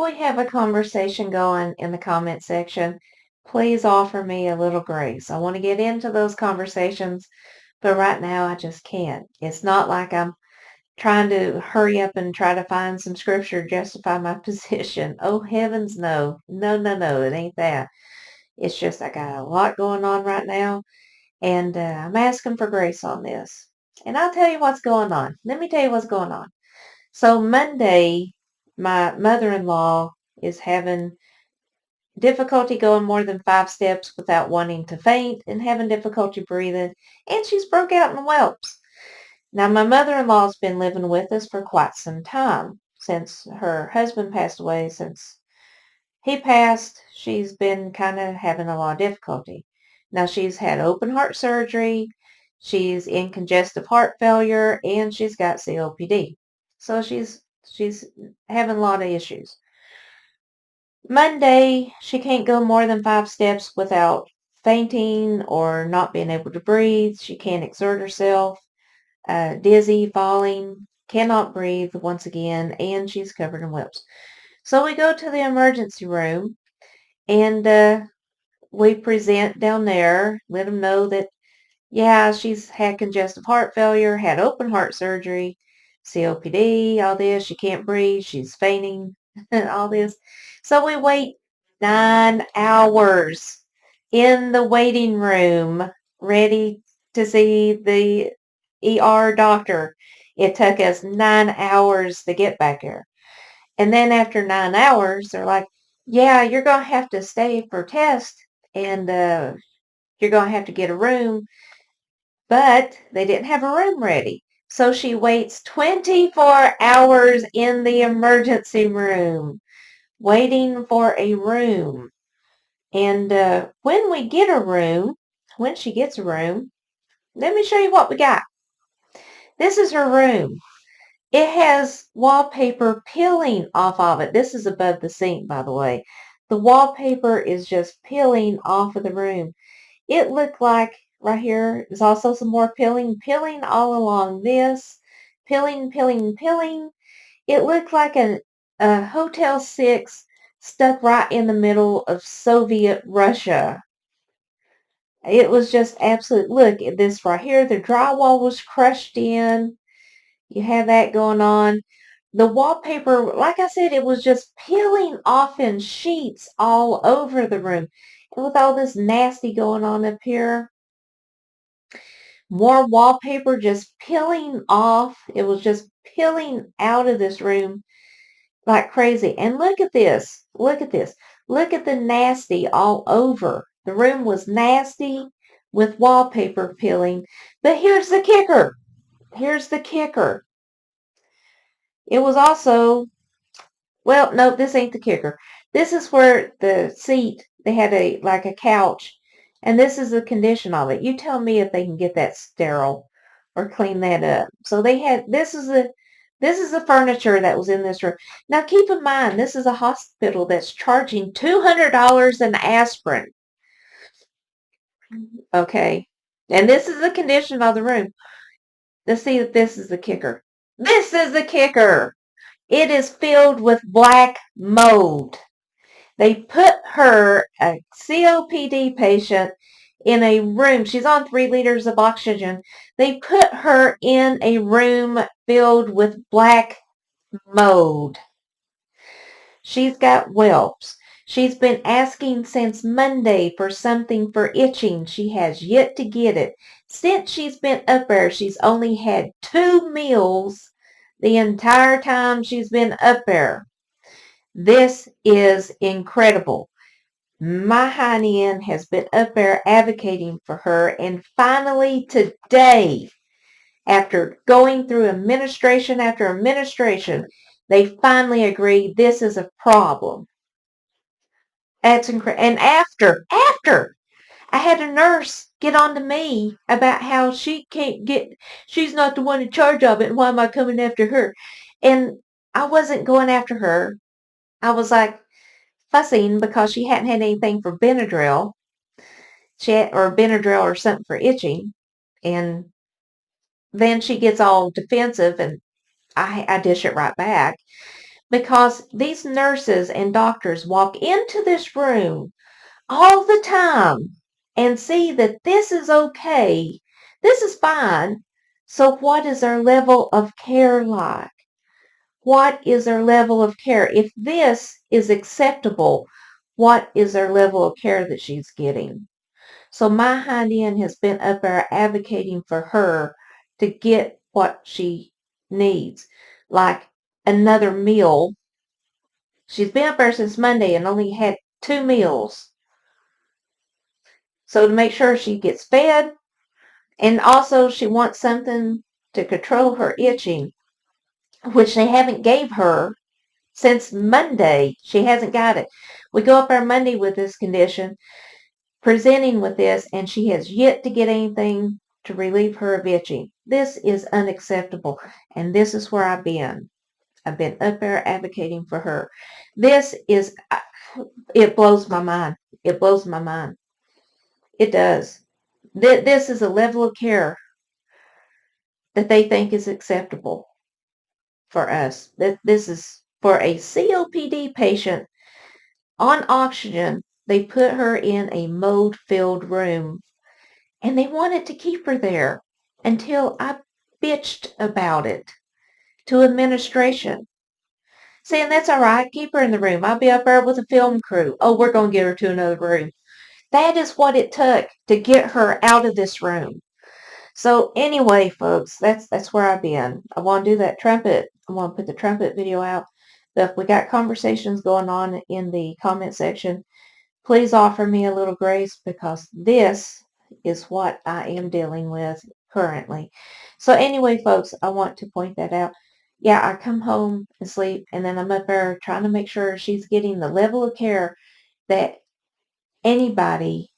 we have a conversation going in the comment section, please offer me a little grace. I want to get into those conversations, but right now I just can't. It's not like I'm trying to hurry up and try to find some scripture to justify my position. Oh, heavens, no. No, no, no, it ain't that. It's just I got a lot going on right now, and I'm asking for grace on this. And I'll tell you what's going on. Let me tell you what's going on. So Monday, my mother-in-law is having difficulty going more than 5 steps without wanting to faint and having difficulty breathing, and she's broke out in whelps. Now, my mother-in-law's been living with us for quite some time. Since her husband passed away, since he passed, she's been kind of having a lot of difficulty. Now, she's had open heart surgery, she's in congestive heart failure, and she's got COPD. So she's having a lot of issues. Monday, she can't go more than 5 steps without fainting or not being able to breathe. She can't exert herself, dizzy, falling, cannot breathe once again, and she's covered in whelps. So we go to the emergency room and we present down there, let them know that, yeah, she's had congestive heart failure, had open heart surgery, COPD, all this. She can't breathe. She's fainting, all this. So we wait 9 hours in the waiting room, ready to see the ER doctor. It took us 9 hours to get back here. And then after 9 hours, they're like, yeah, you're going to have to stay for test and you're going to have to get a room. But they didn't have a room ready. So she waits 24 hours in the emergency room, waiting for a room. And when we get a room, when she gets a room, let me show you what we got. This is her room. It has wallpaper peeling off of it. This is above the sink, by the way. The wallpaper is just peeling off of the room. It looked like right here is also some more peeling all along this. Peeling. It looked like a Hotel 6 stuck right in the middle of Soviet Russia. It was just absolute. Look at this right here. The drywall was crushed in. You have that going on. The wallpaper, like I said, it was just peeling off in sheets all over the room. And with all this nasty going on up here, more wallpaper just peeling off. It was just peeling out of this room like crazy. And look at this. Look at this. Look at the nasty all over. The room was nasty with wallpaper peeling. But here's the kicker. Here's the kicker. It was also, well, no, this ain't the kicker. This is where the seat, they had like a couch, and this is the condition of it. You tell me if they can get that sterile or clean that up. So they had, this is the furniture that was in this room. Now keep in mind, this is a hospital that's charging $200 an aspirin. Okay. And this is the condition of the room. Let's see if this is the kicker. This is the kicker. It is filled with black mold. They put her, a COPD patient, in a room. She's on 3 liters of oxygen. They put her in a room filled with black mold. She's got whelps. She's been asking since Monday for something for itching. She has yet to get it. Since she's been up there, she's only had 2 meals the entire time she's been up there. This is incredible. My Hyan has been up there advocating for her, and finally today, after going through administration after administration, they finally agreed this is a problem. That's incredible. And after I had a nurse get on to me about how she can't get, she's not the one in charge of it, and why am I coming after her? And I wasn't going after her. I was like fussing because she hadn't had anything for Benadryl. Or Benadryl or something for itching. And then she gets all defensive and I dish it right back. because these nurses and doctors walk into this room all the time and see that this is okay, this is fine. So what is their level of care like? What is their level of care? If this is acceptable, what is their level of care that she's getting? So my hind end has been up there advocating for her to get what she needs, like another meal. She's been up there since Monday and only had 2 meals. So to make sure she gets fed, and also she wants something to control her itching, which they haven't gave her since Monday. She hasn't got it. We go up there Monday with this condition, presenting with this, and she has yet to get anything to relieve her of itching. This is unacceptable, and this is where I've been. I've been up there advocating for her. This is, it blows my mind. It blows my mind. It does. This is a level of care that they think is acceptable for us. That this is for a COPD patient on oxygen. They put her in a mold-filled room, and they wanted to keep her there until I bitched about it to administration, saying that's all right, keep her in the room. I'll be up there with a film crew. Oh, we're going to get her to another room. That is what it took to get her out of this room. So anyway, folks, that's where I've been. I want to do that trumpet. I want to put the trumpet video out. But if we got conversations going on in the comment section, please offer me a little grace, because this is what I am dealing with currently. So anyway, folks, I want to point that out. Yeah, I come home and sleep, and then I'm up there trying to make sure she's getting the level of care that anybody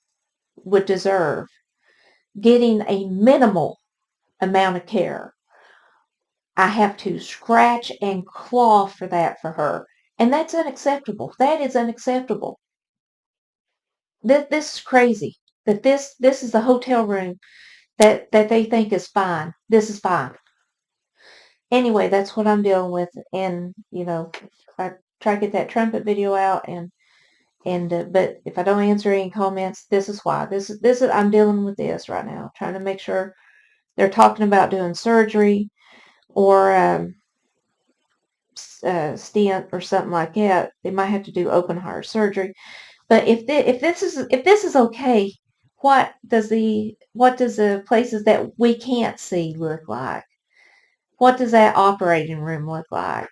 would deserve, getting a minimal amount of care. I have to scratch and claw for that for her. And that's unacceptable. That is unacceptable. This is crazy. That this is the hotel room that they think is fine. This is fine. Anyway, that's what I'm dealing with. And, I try to get that trumpet video out, but if I don't answer any comments, this is why. This is I'm dealing with this right now. Trying to make sure they're talking about doing surgery or stent or something like that. They might have to do open heart surgery. But if this is okay, what does the places that we can't see look like? What does that operating room look like?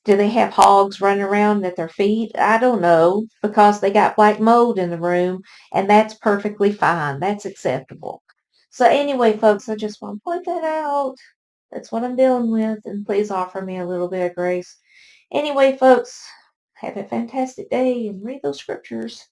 Do they have hogs running around at their feet? I don't know, because they got black mold in the room, and that's perfectly fine. That's acceptable. So anyway, folks, I just want to point that out. That's what I'm dealing with, and please offer me a little bit of grace. Anyway, folks, have a fantastic day and read those scriptures.